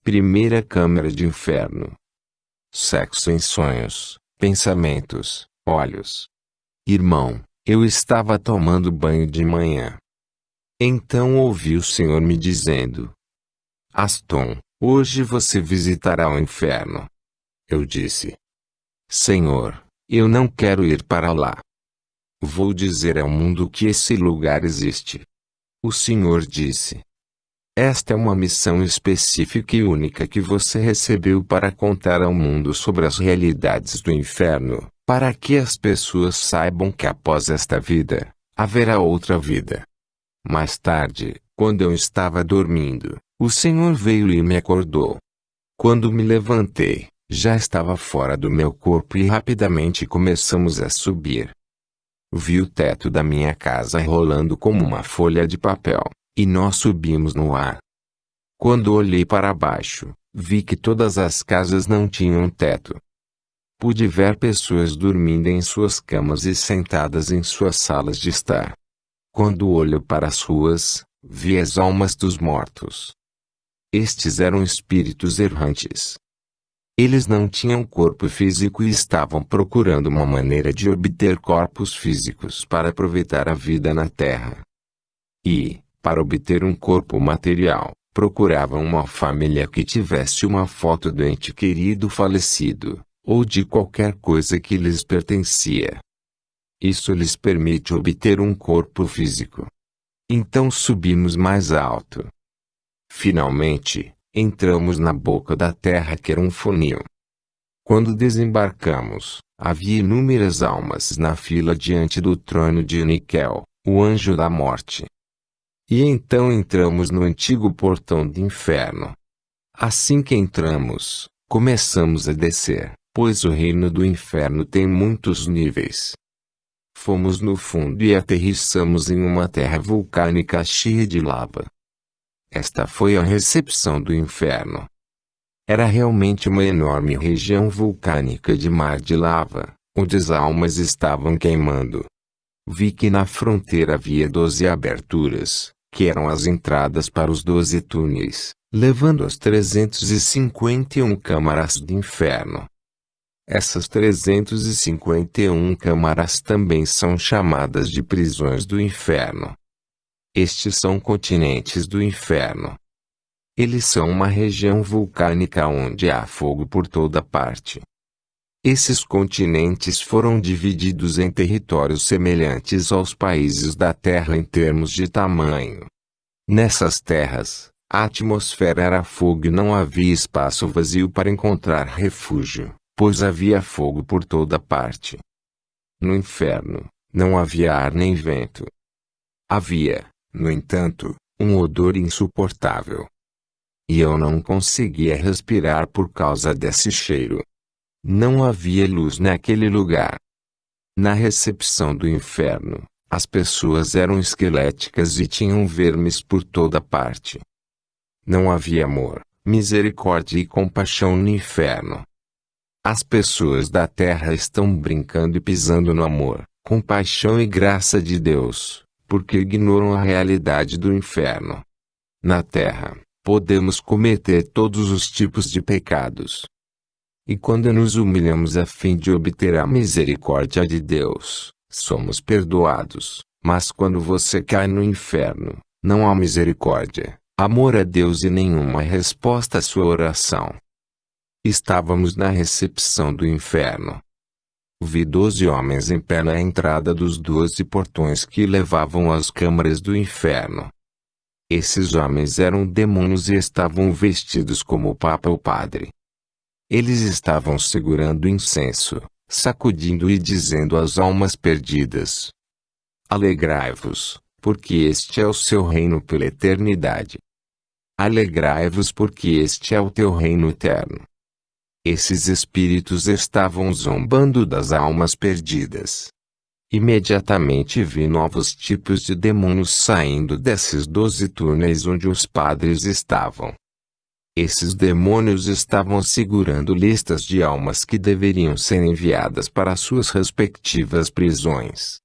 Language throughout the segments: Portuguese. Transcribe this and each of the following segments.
Primeira câmara de inferno. Sexo em sonhos, pensamentos, olhos. Irmão, eu estava tomando banho de manhã. Então ouvi o Senhor me dizendo: Aston, hoje você visitará o inferno. Eu disse: Senhor, eu não quero ir para lá. Vou dizer ao mundo que esse lugar existe. O Senhor disse: Esta é uma missão específica e única que você recebeu para contar ao mundo sobre as realidades do inferno, para que as pessoas saibam que após esta vida, haverá outra vida. Mais tarde, quando eu estava dormindo, o Senhor veio e me acordou. Quando me levantei, já estava fora do meu corpo e rapidamente começamos a subir. Vi o teto da minha casa rolando como uma folha de papel, e nós subimos no ar. Quando olhei para baixo, vi que todas as casas não tinham teto. Pude ver pessoas dormindo em suas camas e sentadas em suas salas de estar. Quando olho para as ruas, vi as almas dos mortos. Estes eram espíritos errantes. Eles não tinham corpo físico e estavam procurando uma maneira de obter corpos físicos para aproveitar a vida na Terra. E, para obter um corpo material, procuravam uma família que tivesse uma foto do ente querido falecido, ou de qualquer coisa que lhes pertencia. Isso lhes permite obter um corpo físico. Então subimos mais alto. Finalmente, entramos na boca da terra, que era um funil. Quando desembarcamos, havia inúmeras almas na fila diante do trono de Níquel, o anjo da morte. E então entramos no antigo portão do inferno. Assim que entramos, começamos a descer, pois o reino do inferno tem muitos níveis. Fomos no fundo e aterrissamos em uma terra vulcânica cheia de lava. Esta foi a recepção do inferno. Era realmente uma enorme região vulcânica de mar de lava, onde as almas estavam queimando. Vi que na fronteira havia 12 aberturas, que eram as entradas para os 12 túneis, levando às 351 câmaras do inferno. Essas 351 câmaras também são chamadas de prisões do inferno. Estes são continentes do inferno. Eles são uma região vulcânica onde há fogo por toda parte. Esses continentes foram divididos em territórios semelhantes aos países da Terra em termos de tamanho. Nessas terras, a atmosfera era fogo e não havia espaço vazio para encontrar refúgio, pois havia fogo por toda parte. No inferno, não havia ar nem vento. Havia, no entanto, um odor insuportável. E eu não conseguia respirar por causa desse cheiro. Não havia luz naquele lugar. Na recepção do inferno, as pessoas eram esqueléticas e tinham vermes por toda parte. Não havia amor, misericórdia e compaixão no inferno. As pessoas da terra estão brincando e pisando no amor, compaixão e graça de Deus, porque ignoram a realidade do inferno. Na terra, podemos cometer todos os tipos de pecados. E quando nos humilhamos a fim de obter a misericórdia de Deus, somos perdoados. Mas quando você cai no inferno, não há misericórdia, amor a Deus e nenhuma resposta à sua oração. Estávamos na recepção do inferno. Vi 12 homens em pé na entrada dos 12 portões que levavam às câmaras do inferno. Esses homens eram demônios e estavam vestidos como o Papa ou Padre. Eles estavam segurando incenso, sacudindo e dizendo às almas perdidas: Alegrai-vos, porque este é o seu reino pela eternidade. Alegrai-vos porque este é o teu reino eterno. Esses espíritos estavam zombando das almas perdidas. Imediatamente vi novos tipos de demônios saindo desses 12 túneis onde os padres estavam. Esses demônios estavam segurando listas de almas que deveriam ser enviadas para suas respectivas prisões.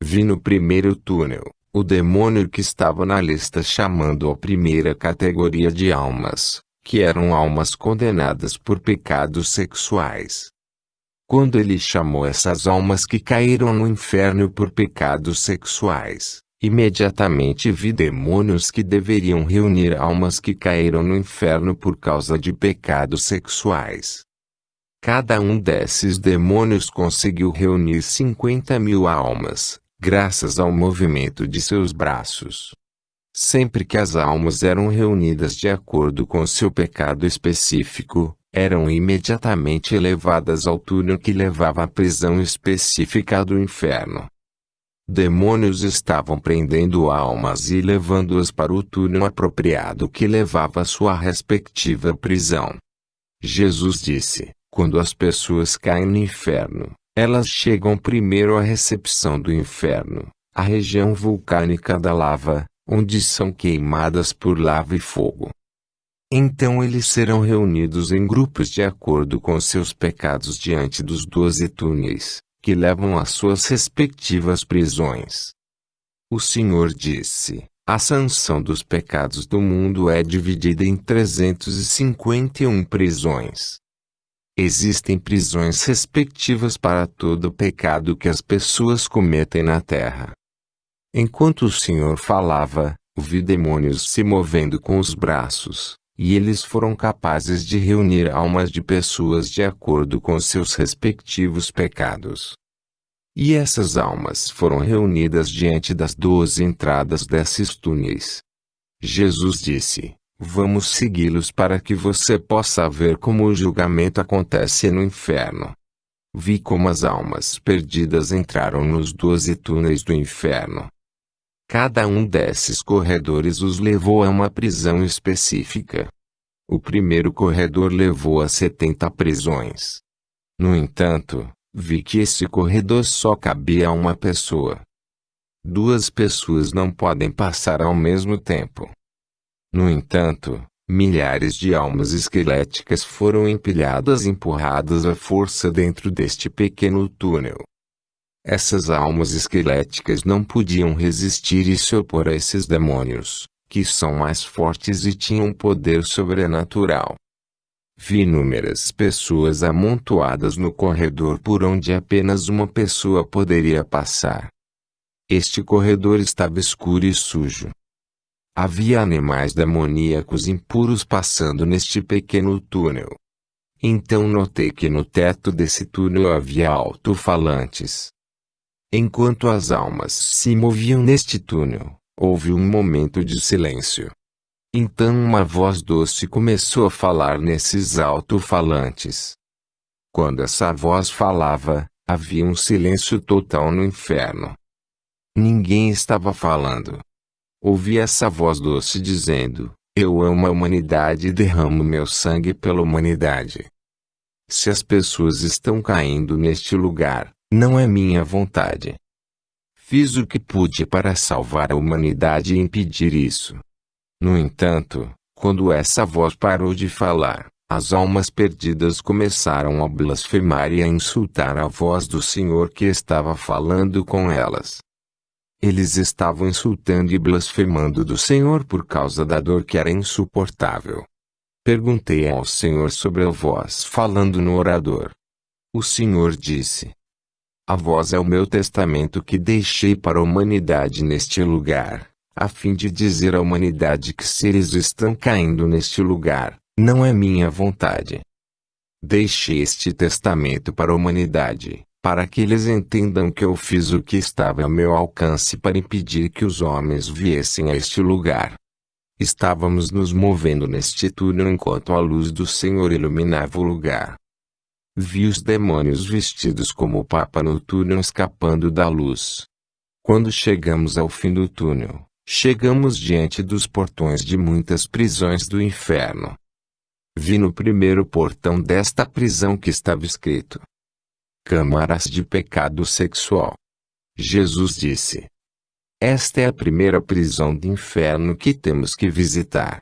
Vi no primeiro túnel, o demônio que estava na lista chamando a primeira categoria de almas, que eram almas condenadas por pecados sexuais. Quando ele chamou essas almas que caíram no inferno por pecados sexuais, imediatamente vi demônios que deveriam reunir almas que caíram no inferno por causa de pecados sexuais. Cada um desses demônios conseguiu reunir 50.000 almas, graças ao movimento de seus braços. Sempre que as almas eram reunidas de acordo com seu pecado específico, eram imediatamente levadas ao túnel que levava à prisão específica do inferno. Demônios estavam prendendo almas e levando-as para o túnel apropriado que levava à sua respectiva prisão. Jesus disse: quando as pessoas caem no inferno, elas chegam primeiro à recepção do inferno, a região vulcânica da lava, onde são queimadas por lava e fogo. Então eles serão reunidos em grupos de acordo com seus pecados diante dos 12 túneis, que levam às suas respectivas prisões. O Senhor disse: a sanção dos pecados do mundo é dividida em 351 prisões. Existem prisões respectivas para todo pecado que as pessoas cometem na terra. Enquanto o Senhor falava, vi demônios se movendo com os braços, e eles foram capazes de reunir almas de pessoas de acordo com seus respectivos pecados. E essas almas foram reunidas diante das 12 entradas desses túneis. Jesus disse: vamos segui-los para que você possa ver como o julgamento acontece no inferno. Vi como as almas perdidas entraram nos 12 túneis do inferno. Cada um desses corredores os levou a uma prisão específica. O primeiro corredor levou a 70 prisões. No entanto, vi que esse corredor só cabia a uma pessoa. 2 pessoas não podem passar ao mesmo tempo. No entanto, milhares de almas esqueléticas foram empilhadas e empurradas à força dentro deste pequeno túnel. Essas almas esqueléticas não podiam resistir e se opor a esses demônios, que são mais fortes e tinham poder sobrenatural. Vi inúmeras pessoas amontoadas no corredor por onde apenas uma pessoa poderia passar. Este corredor estava escuro e sujo. Havia animais demoníacos impuros passando neste pequeno túnel. Então notei que no teto desse túnel havia alto-falantes. Enquanto as almas se moviam neste túnel, houve um momento de silêncio. Então uma voz doce começou a falar nesses alto-falantes. Quando essa voz falava, havia um silêncio total no inferno. Ninguém estava falando. Ouvi essa voz doce dizendo: eu amo a humanidade e derramo meu sangue pela humanidade. Se as pessoas estão caindo neste lugar, não é minha vontade. Fiz o que pude para salvar a humanidade e impedir isso. No entanto, quando essa voz parou de falar, as almas perdidas começaram a blasfemar e a insultar a voz do Senhor que estava falando com elas. Eles estavam insultando e blasfemando do Senhor por causa da dor que era insuportável. Perguntei ao Senhor sobre a voz falando no orador. O Senhor disse: a voz é o meu testamento que deixei para a humanidade neste lugar, a fim de dizer à humanidade que seres estão caindo neste lugar, não é minha vontade. Deixei este testamento para a humanidade, para que eles entendam que eu fiz o que estava ao meu alcance para impedir que os homens viessem a este lugar. Estávamos nos movendo neste túnel enquanto a luz do Senhor iluminava o lugar. Vi os demônios vestidos como o Papa no túnel escapando da luz. Quando chegamos ao fim do túnel, chegamos diante dos portões de muitas prisões do inferno. Vi no primeiro portão desta prisão que estava escrito: câmaras de pecado sexual. Jesus disse: esta é a primeira prisão do inferno que temos que visitar.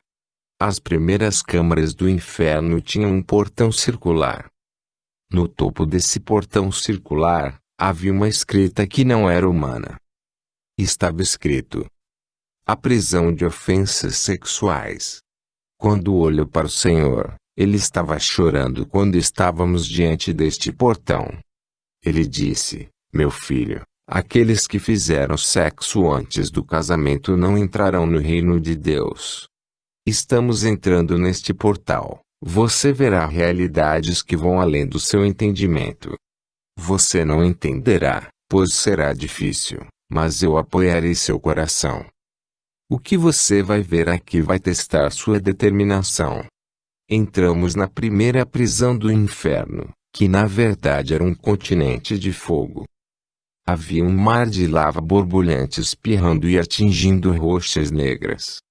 As primeiras câmaras do inferno tinham um portão circular. No topo desse portão circular, havia uma escrita que não era humana. Estava escrito: a prisão de ofensas sexuais. Quando olho para o Senhor, ele estava chorando quando estávamos diante deste portão. Ele disse: meu filho, aqueles que fizeram sexo antes do casamento não entrarão no reino de Deus. Estamos entrando neste portal. Você verá realidades que vão além do seu entendimento. Você não entenderá, pois será difícil, mas eu apoiarei seu coração. O que você vai ver aqui vai testar sua determinação. Entramos na primeira prisão do inferno, que na verdade era um continente de fogo. Havia um mar de lava borbulhante espirrando e atingindo rochas negras.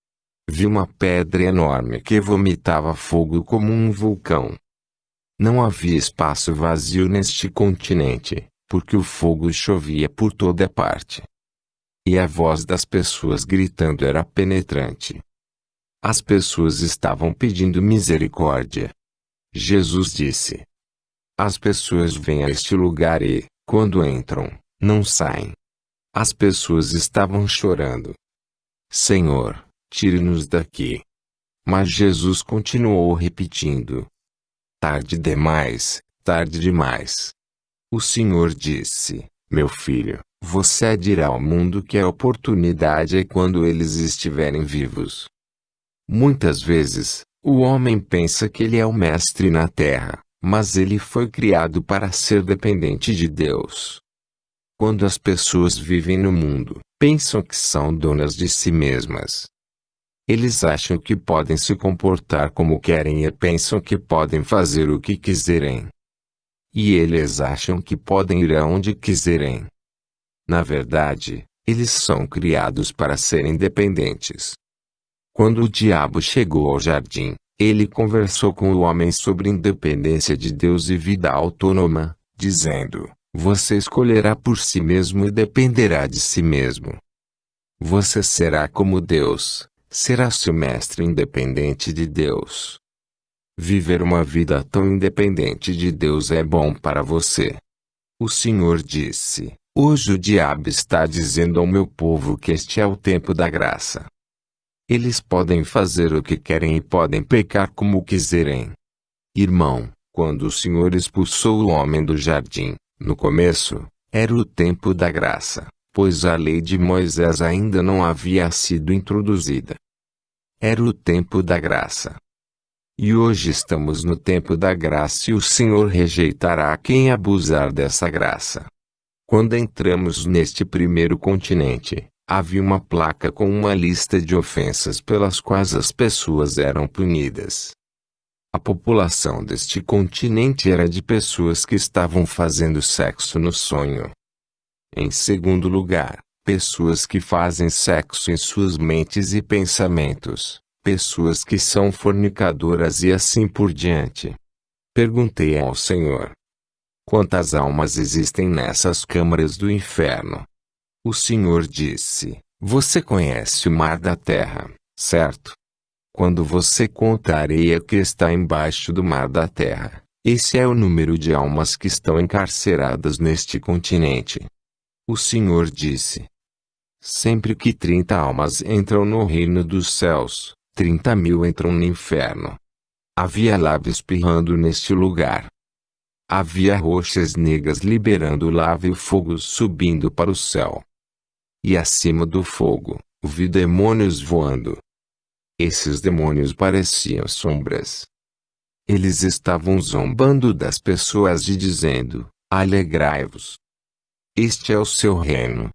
Vi uma pedra enorme que vomitava fogo como um vulcão. Não havia espaço vazio neste continente, porque o fogo chovia por toda parte. E a voz das pessoas gritando era penetrante. As pessoas estavam pedindo misericórdia. Jesus disse: as pessoas vêm a este lugar e, quando entram, não saem. As pessoas estavam chorando. Senhor, tire-nos daqui. Mas Jesus continuou repetindo: tarde demais, tarde demais. O Senhor disse: meu filho, você dirá ao mundo que a oportunidade é quando eles estiverem vivos. Muitas vezes, o homem pensa que ele é o mestre na terra, mas ele foi criado para ser dependente de Deus. Quando as pessoas vivem no mundo, pensam que são donas de si mesmas. Eles acham que podem se comportar como querem e pensam que podem fazer o que quiserem. E eles acham que podem ir aonde quiserem. Na verdade, eles são criados para serem dependentes. Quando o diabo chegou ao jardim, ele conversou com o homem sobre independência de Deus e vida autônoma, dizendo: você escolherá por si mesmo e dependerá de si mesmo. Você será como Deus, será seu mestre independente de Deus. Viver uma vida tão independente de Deus é bom para você. O Senhor disse: hoje o diabo está dizendo ao meu povo que este é o tempo da graça. Eles podem fazer o que querem e podem pecar como quiserem. Irmão, quando o Senhor expulsou o homem do jardim, no começo, era o tempo da graça, pois a lei de Moisés ainda não havia sido introduzida. Era o tempo da graça. E hoje estamos no tempo da graça e o Senhor rejeitará quem abusar dessa graça. Quando entramos neste primeiro continente, havia uma placa com uma lista de ofensas pelas quais as pessoas eram punidas. A população deste continente era de pessoas que estavam fazendo sexo no sonho. Em segundo lugar, pessoas que fazem sexo em suas mentes e pensamentos, pessoas que são fornicadoras e assim por diante. Perguntei ao Senhor: quantas almas existem nessas câmaras do inferno? O Senhor disse: você conhece o mar da terra, certo? Quando você conta a areia que está embaixo do mar da terra, esse é o número de almas que estão encarceradas neste continente. O Senhor disse: sempre que 30 almas entram no reino dos céus, 30.000 entram no inferno. Havia lava espirrando neste lugar. Havia rochas negras liberando lava e o fogo subindo para o céu. E acima do fogo, vi demônios voando. Esses demônios pareciam sombras. Eles estavam zombando das pessoas e dizendo: alegrai-vos. Este é o seu reino.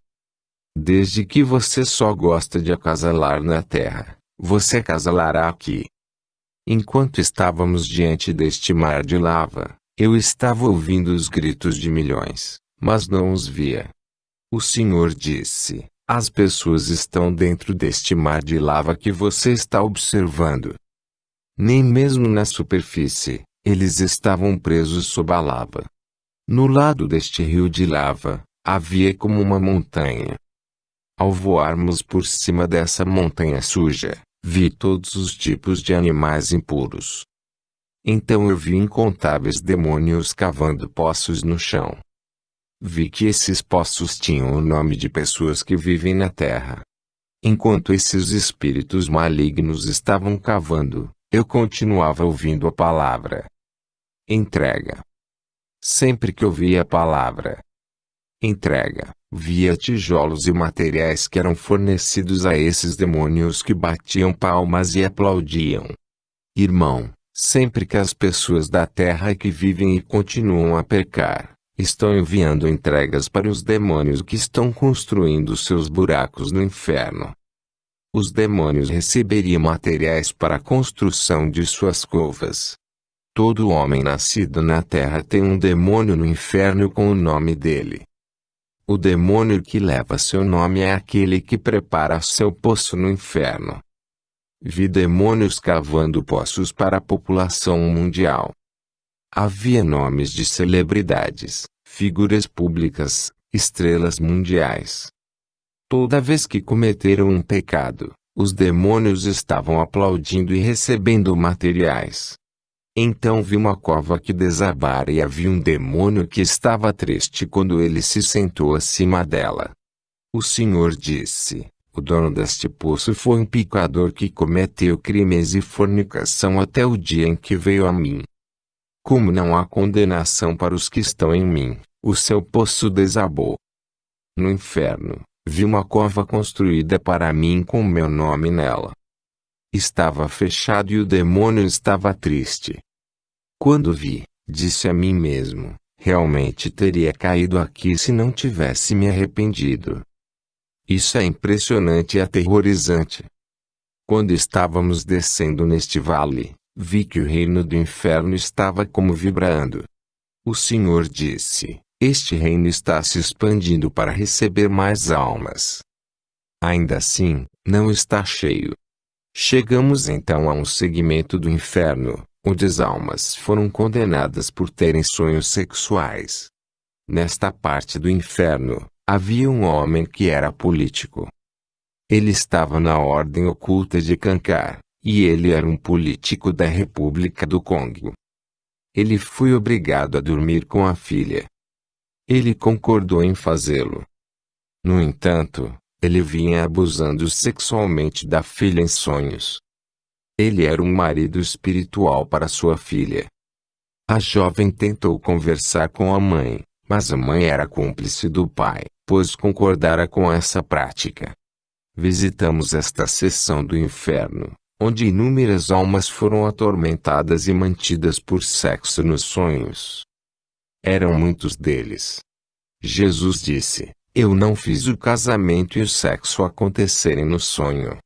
Desde que você só gosta de acasalar na terra, você acasalará aqui. Enquanto estávamos diante deste mar de lava, eu estava ouvindo os gritos de milhões, mas não os via. O Senhor disse: as pessoas estão dentro deste mar de lava que você está observando. Nem mesmo na superfície, eles estavam presos sob a lava. No lado deste rio de lava, havia como uma montanha. Ao voarmos por cima dessa montanha suja, vi todos os tipos de animais impuros. Então eu vi incontáveis demônios cavando poços no chão. Vi que esses poços tinham o nome de pessoas que vivem na terra. Enquanto esses espíritos malignos estavam cavando, eu continuava ouvindo a palavra. Entrega. Sempre que ouvia a palavra entrega, via tijolos e materiais que eram fornecidos a esses demônios que batiam palmas e aplaudiam. Irmão, sempre que as pessoas da terra que vivem e continuam a pecar, estão enviando entregas para os demônios que estão construindo seus buracos no inferno. Os demônios receberiam materiais para a construção de suas covas. Todo homem nascido na terra tem um demônio no inferno com o nome dele. O demônio que leva seu nome é aquele que prepara seu poço no inferno. Vi demônios cavando poços para a população mundial. Havia nomes de celebridades, figuras públicas, estrelas mundiais. Toda vez que cometeram um pecado, os demônios estavam aplaudindo e recebendo materiais. Então vi uma cova que desabara e havia um demônio que estava triste quando ele se sentou acima dela. O Senhor disse: o dono deste poço foi um pecador que cometeu crimes e fornicação até o dia em que veio a mim. Como não há condenação para os que estão em mim, o seu poço desabou. No inferno, vi uma cova construída para mim com meu nome nela. Estava fechado e o demônio estava triste. Quando vi, disse a mim mesmo, realmente teria caído aqui se não tivesse me arrependido. Isso é impressionante e aterrorizante. Quando estávamos descendo neste vale, vi que o reino do inferno estava como vibrando. O Senhor disse: este reino está se expandindo para receber mais almas. Ainda assim, não está cheio. Chegamos então a um segmento do inferno, onde as almas foram condenadas por terem sonhos sexuais. Nesta parte do inferno, havia um homem que era político. Ele estava na ordem oculta de Kankar, e ele era um político da República do Congo. Ele foi obrigado a dormir com a filha. Ele concordou em fazê-lo. No entanto, ele vinha abusando sexualmente da filha em sonhos. Ele era um marido espiritual para sua filha. A jovem tentou conversar com a mãe, mas a mãe era cúmplice do pai, pois concordara com essa prática. Visitamos esta seção do inferno, onde inúmeras almas foram atormentadas e mantidas por sexo nos sonhos. Eram muitos deles. Jesus disse: eu não fiz o casamento e o sexo acontecerem no sonho.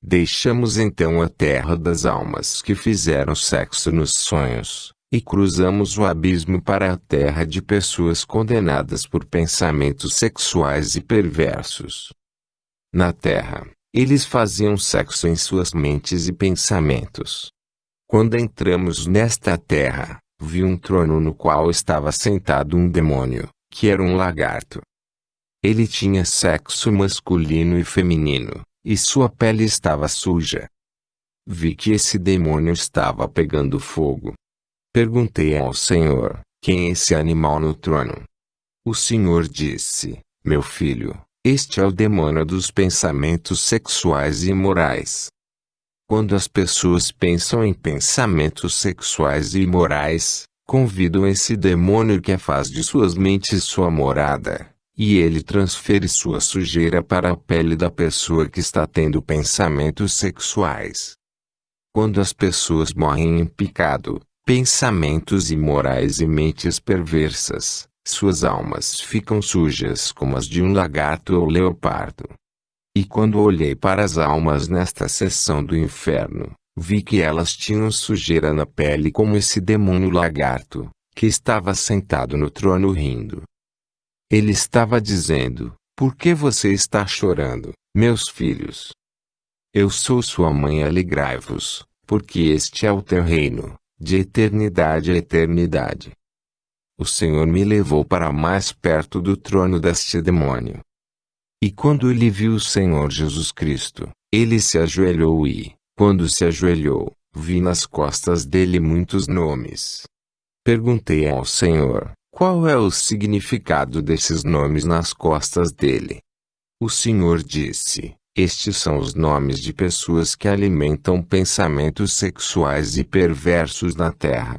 Deixamos então a terra das almas que fizeram sexo nos sonhos, e cruzamos o abismo para a terra de pessoas condenadas por pensamentos sexuais e perversos. Na terra, eles faziam sexo em suas mentes e pensamentos. Quando entramos nesta terra, vi um trono no qual estava sentado um demônio, que era um lagarto. Ele tinha sexo masculino e feminino, e sua pele estava suja. Vi que esse demônio estava pegando fogo. Perguntei ao Senhor: quem é esse animal no trono? O Senhor disse: meu filho, este é o demônio dos pensamentos sexuais e imorais. Quando as pessoas pensam em pensamentos sexuais e imorais, convidam esse demônio que faz de suas mentes sua morada, e ele transfere sua sujeira para a pele da pessoa que está tendo pensamentos sexuais. Quando as pessoas morrem em pecado, pensamentos imorais e mentes perversas, suas almas ficam sujas como as de um lagarto ou leopardo. E quando olhei para as almas nesta seção do inferno, vi que elas tinham sujeira na pele como esse demônio lagarto, que estava sentado no trono rindo. Ele estava dizendo: por que você está chorando, meus filhos? Eu sou sua mãe, alegrai-vos, porque este é o teu reino, de eternidade a eternidade. O Senhor me levou para mais perto do trono deste demônio. E quando ele viu o Senhor Jesus Cristo, ele se ajoelhou e, quando se ajoelhou, vi nas costas dele muitos nomes. Perguntei ao Senhor: qual é o significado desses nomes nas costas dele? O Senhor disse: Estes são os nomes de pessoas que alimentam pensamentos sexuais e perversos na terra.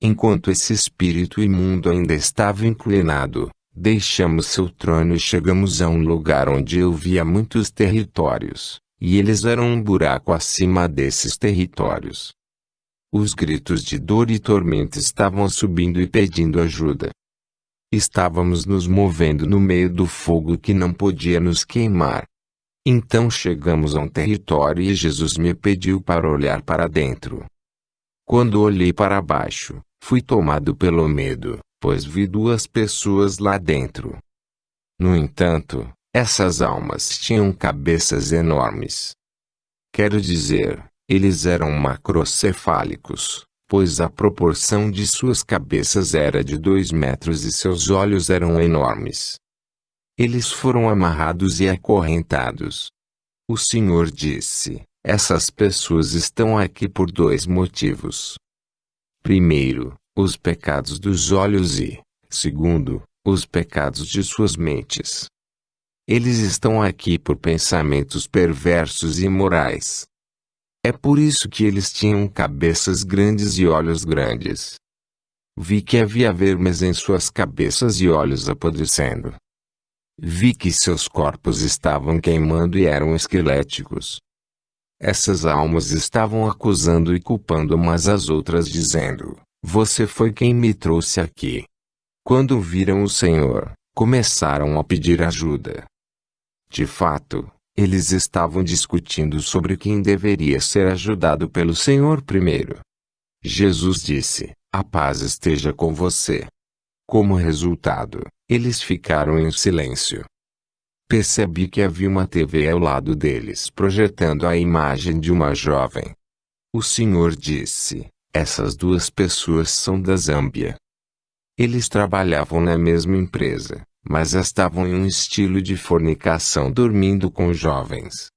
Enquanto esse espírito imundo ainda estava inclinado, deixamos seu trono e chegamos a um lugar onde eu via muitos territórios, e eles eram um buraco acima desses territórios. Os gritos de dor e tormento estavam subindo e pedindo ajuda. Estávamos nos movendo no meio do fogo que não podia nos queimar. Então chegamos a um território e Jesus me pediu para olhar para dentro. Quando olhei para baixo, fui tomado pelo medo, pois vi duas pessoas lá dentro. No entanto, essas almas tinham cabeças enormes. Quero dizer, eles eram macrocefálicos, pois a proporção de suas cabeças era de 2 metros e seus olhos eram enormes. Eles foram amarrados e acorrentados. O Senhor disse: essas pessoas estão aqui por 2 motivos. Primeiro, os pecados dos olhos e, segundo, os pecados de suas mentes. Eles estão aqui por pensamentos perversos e imorais. É por isso que eles tinham cabeças grandes e olhos grandes. Vi que havia vermes em suas cabeças e olhos apodrecendo. Vi que seus corpos estavam queimando e eram esqueléticos. Essas almas estavam acusando e culpando umas às outras dizendo: você foi quem me trouxe aqui. Quando viram o Senhor, começaram a pedir ajuda. De fato, eles estavam discutindo sobre quem deveria ser ajudado pelo Senhor primeiro. Jesus disse: a paz esteja com você. Como resultado, eles ficaram em silêncio. Percebi que havia uma TV ao lado deles projetando a imagem de uma jovem. O Senhor disse: essas 2 pessoas são da Zâmbia. Eles trabalhavam na mesma empresa, mas estavam em um estilo de fornicação dormindo com jovens.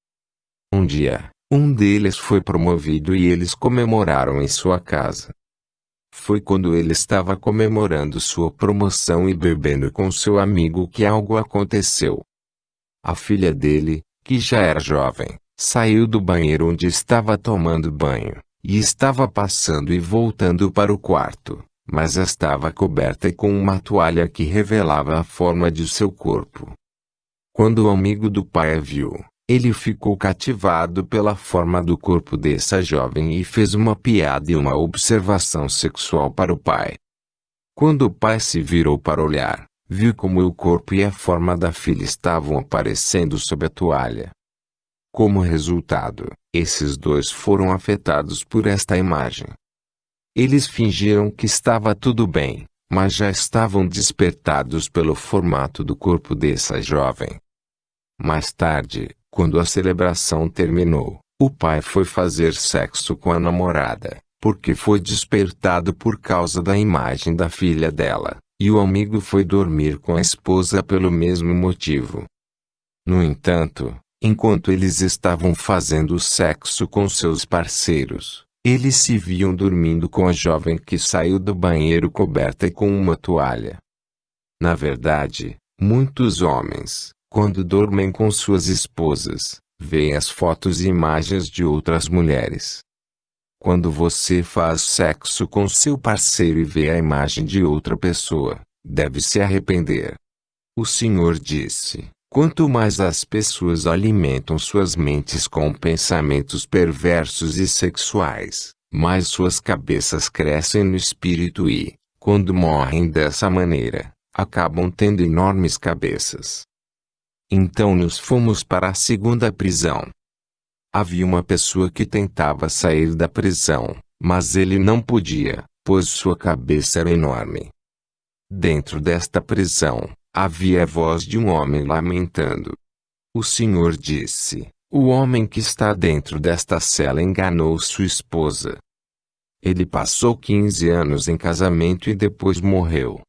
Um dia, um deles foi promovido e eles comemoraram em sua casa. Foi quando ele estava comemorando sua promoção e bebendo com seu amigo que algo aconteceu. A filha dele, que já era jovem, saiu do banheiro onde estava tomando banho, e estava passando e voltando para o quarto, mas estava coberta com uma toalha que revelava a forma de seu corpo. Quando o amigo do pai a viu, ele ficou cativado pela forma do corpo dessa jovem e fez uma piada e uma observação sexual para o pai. Quando o pai se virou para olhar, viu como o corpo e a forma da filha estavam aparecendo sob a toalha. Como resultado, esses 2 foram afetados por esta imagem. Eles fingiram que estava tudo bem, mas já estavam despertados pelo formato do corpo dessa jovem. Mais tarde, quando a celebração terminou, o pai foi fazer sexo com a namorada, porque foi despertado por causa da imagem da filha dela, e o amigo foi dormir com a esposa pelo mesmo motivo. No entanto, enquanto eles estavam fazendo sexo com seus parceiros, eles se viam dormindo com a jovem que saiu do banheiro coberta com uma toalha. Na verdade, muitos homens, quando dormem com suas esposas, veem as fotos e imagens de outras mulheres. Quando você faz sexo com seu parceiro e vê a imagem de outra pessoa, deve se arrepender. O Senhor disse: quanto mais as pessoas alimentam suas mentes com pensamentos perversos e sexuais, mais suas cabeças crescem no espírito e, quando morrem dessa maneira, acabam tendo enormes cabeças. Então nos fomos para a 2ª prisão. Havia uma pessoa que tentava sair da prisão, mas ele não podia, pois sua cabeça era enorme. Dentro desta prisão, havia a voz de um homem lamentando. O Senhor disse: o homem que está dentro desta cela enganou sua esposa. Ele passou 15 anos em casamento e depois morreu.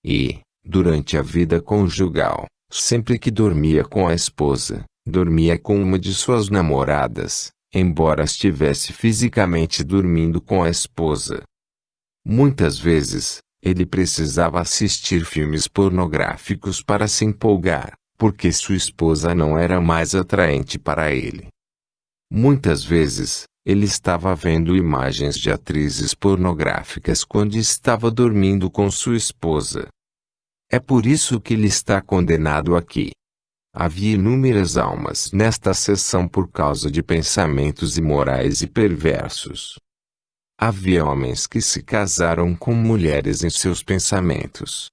E, durante a vida conjugal, sempre que dormia com a esposa, dormia com uma de suas namoradas, embora estivesse fisicamente dormindo com a esposa. Muitas vezes, ele precisava assistir filmes pornográficos para se empolgar, porque sua esposa não era mais atraente para ele. Muitas vezes, ele estava vendo imagens de atrizes pornográficas quando estava dormindo com sua esposa. É por isso que ele está condenado aqui. Havia inúmeras almas nesta seção por causa de pensamentos imorais e perversos. Havia homens que se casaram com mulheres em seus pensamentos.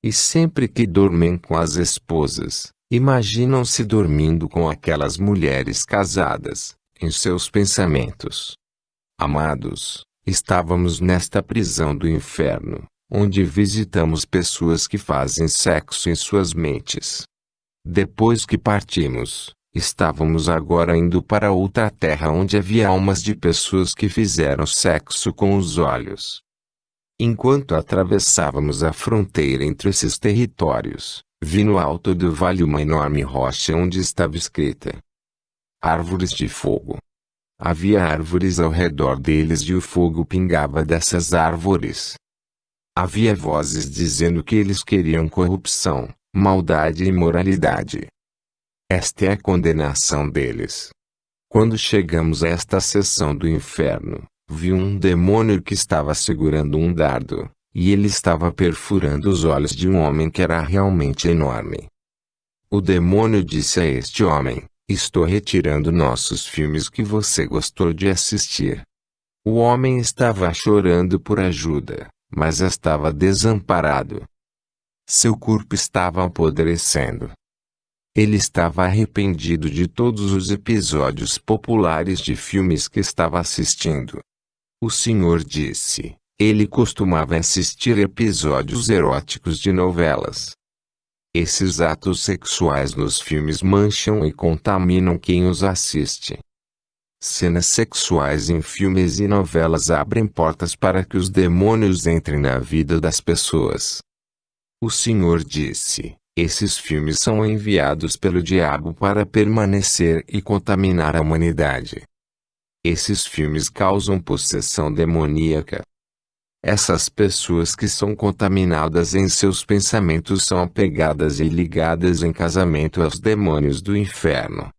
E sempre que dormem com as esposas, imaginam-se dormindo com aquelas mulheres casadas, em seus pensamentos. Amados, estávamos nesta prisão do inferno, onde visitamos pessoas que fazem sexo em suas mentes. Depois que partimos, estávamos agora indo para outra terra onde havia almas de pessoas que fizeram sexo com os olhos. Enquanto atravessávamos a fronteira entre esses territórios, vi no alto do vale uma enorme rocha onde estava escrita: Árvores de fogo. Havia árvores ao redor deles e o fogo pingava dessas árvores. Havia vozes dizendo que eles queriam corrupção, maldade e imoralidade. Esta é a condenação deles. Quando chegamos a esta seção do inferno, vi um demônio que estava segurando um dardo, e ele estava perfurando os olhos de um homem que era realmente enorme. O demônio disse a este homem: estou retirando nossos filmes que você gostou de assistir. O homem estava chorando por ajuda, mas estava desamparado. Seu corpo estava apodrecendo. Ele estava arrependido de todos os episódios populares de filmes que estava assistindo. O Senhor disse: ele costumava assistir episódios eróticos de novelas. Esses atos sexuais nos filmes mancham e contaminam quem os assiste. Cenas sexuais em filmes e novelas abrem portas para que os demônios entrem na vida das pessoas. O Senhor disse: esses filmes são enviados pelo diabo para permanecer e contaminar a humanidade. Esses filmes causam possessão demoníaca. Essas pessoas que são contaminadas em seus pensamentos são apegadas e ligadas em casamento aos demônios do inferno.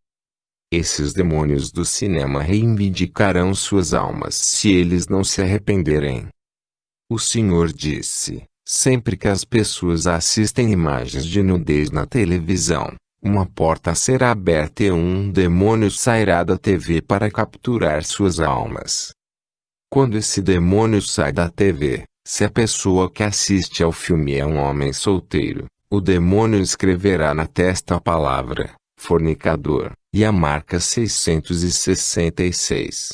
Esses demônios do cinema reivindicarão suas almas se eles não se arrependerem. O Senhor disse: sempre que as pessoas assistem imagens de nudez na televisão, uma porta será aberta e um demônio sairá da TV para capturar suas almas. Quando esse demônio sai da TV, se a pessoa que assiste ao filme é um homem solteiro, o demônio escreverá na testa a palavra fornicador e a marca 666.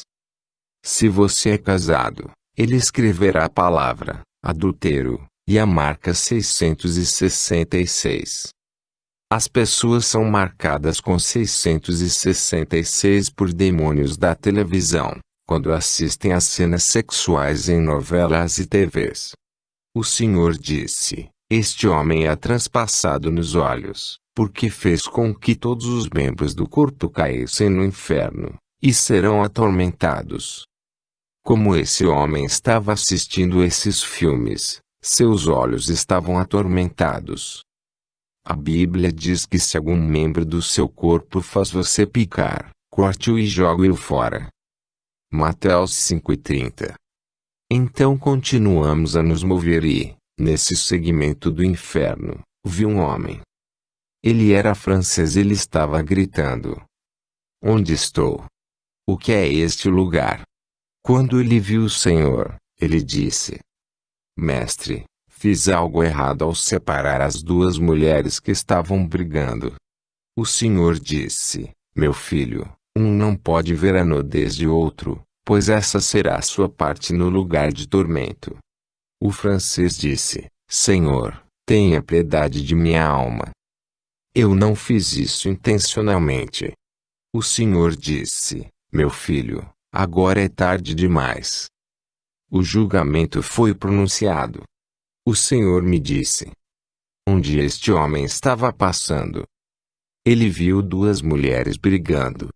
Se você é casado, ele escreverá a palavra adultério e a marca 666. As pessoas são marcadas com 666 por demônios da televisão, quando assistem a cenas sexuais em novelas e TVs. O Senhor disse: este homem é transpassado nos olhos, porque fez com que todos os membros do corpo caíssem no inferno, e serão atormentados. Como esse homem estava assistindo esses filmes, seus olhos estavam atormentados. A Bíblia diz que se algum membro do seu corpo faz você picar, corte-o e jogue-o fora. Mateus 5:30. Então continuamos a nos mover e, nesse segmento do inferno, vi um homem. Ele era francês e ele estava gritando: onde estou? O que é este lugar? Quando ele viu o Senhor, ele disse: mestre, fiz algo errado ao separar as duas mulheres que estavam brigando. O Senhor disse: meu filho, um não pode ver a nudez de outro, pois essa será a sua parte no lugar de tormento. O francês disse: Senhor, tenha piedade de minha alma. Eu não fiz isso intencionalmente. O Senhor disse: meu filho, agora é tarde demais. O julgamento foi pronunciado. O Senhor me disse: um dia este homem estava passando. Ele viu duas mulheres brigando.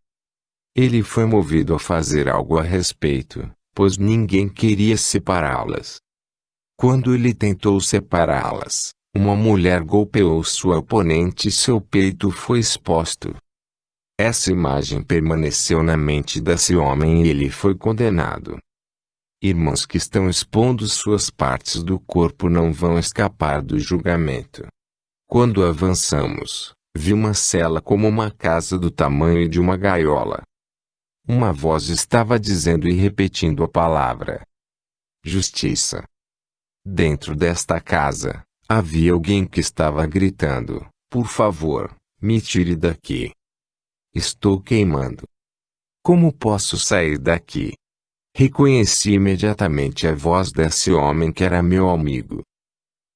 Ele foi movido a fazer algo a respeito, pois ninguém queria separá-las. Quando ele tentou separá-las, Uma mulher golpeou sua oponente e seu peito foi exposto. Essa imagem permaneceu na mente desse homem e ele foi condenado. Irmãos que estão expondo suas partes do corpo não vão escapar do julgamento. Quando avançamos, vi uma cela como uma casa do tamanho de uma gaiola. Uma voz estava dizendo e repetindo a palavra: justiça. Dentro desta casa, havia alguém que estava gritando: por favor, me tire daqui. Estou queimando. Como posso sair daqui? Reconheci imediatamente a voz desse homem que era meu amigo.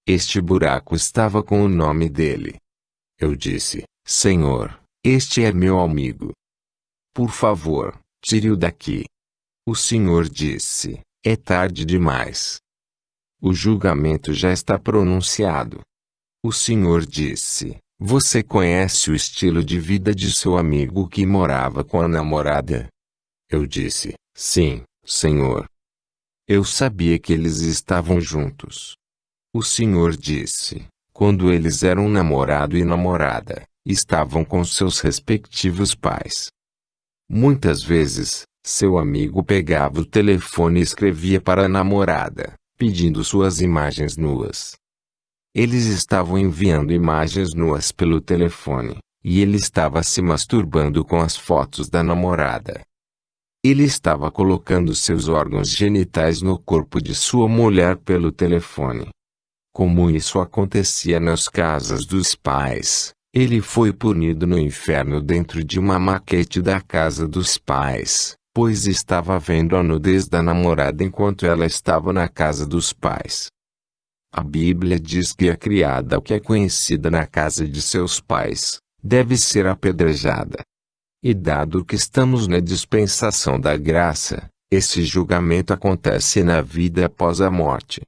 Este buraco estava com o nome dele. Eu disse: Senhor, este é meu amigo. Por favor, tire-o daqui. O Senhor disse: é tarde demais. O julgamento já está pronunciado. O Senhor disse: você conhece o estilo de vida de seu amigo que morava com a namorada? Eu disse: sim, Senhor. Eu sabia que eles estavam juntos. O Senhor disse: quando eles eram namorado e namorada, estavam com seus respectivos pais. Muitas vezes, seu amigo pegava o telefone e escrevia para a namorada, pedindo suas imagens nuas. Eles estavam enviando imagens nuas pelo telefone, e ele estava se masturbando com as fotos da namorada. Ele estava colocando seus órgãos genitais no corpo de sua mulher pelo telefone. Como isso acontecia nas casas dos pais, ele foi punido no inferno dentro de uma maquete da casa dos pais, pois estava vendo a nudez da namorada enquanto ela estava na casa dos pais. A Bíblia diz que a criada que é conhecida na casa de seus pais, deve ser apedrejada. E dado que estamos na dispensação da graça, esse julgamento acontece na vida após a morte.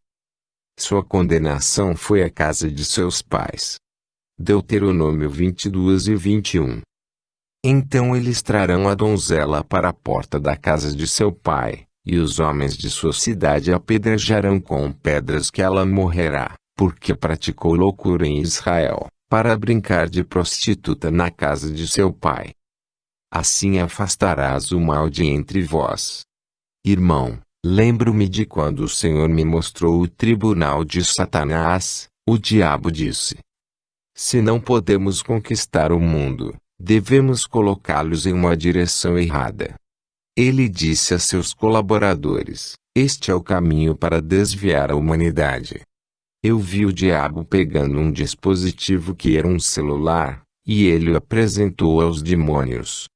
Sua condenação foi à casa de seus pais. Deuteronômio 22 e 21. Então eles trarão a donzela para a porta da casa de seu pai, e os homens de sua cidade a apedrejarão com pedras que ela morrerá, porque praticou loucura em Israel, para brincar de prostituta na casa de seu pai. Assim afastarás o mal de entre vós. Irmão, lembro-me de quando o Senhor me mostrou o tribunal de Satanás. O diabo disse: se não podemos conquistar o mundo, devemos colocá-los em uma direção errada. Ele disse a seus colaboradores: este é o caminho para desviar a humanidade. Eu vi o diabo pegando um dispositivo que era um celular, e ele o apresentou aos demônios.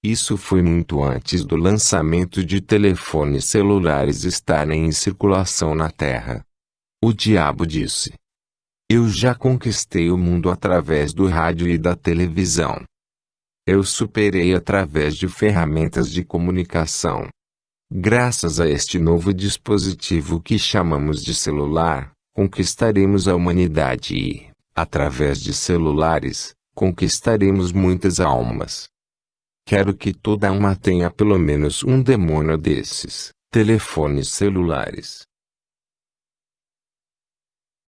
Isso foi muito antes do lançamento de telefones celulares estarem em circulação na Terra. O diabo disse: eu já conquistei o mundo através do rádio e da televisão. Eu superei através de ferramentas de comunicação. Graças a este novo dispositivo que chamamos de celular, conquistaremos a humanidade e, através de celulares, conquistaremos muitas almas. Quero que toda alma tenha pelo menos um demônio desses telefones celulares.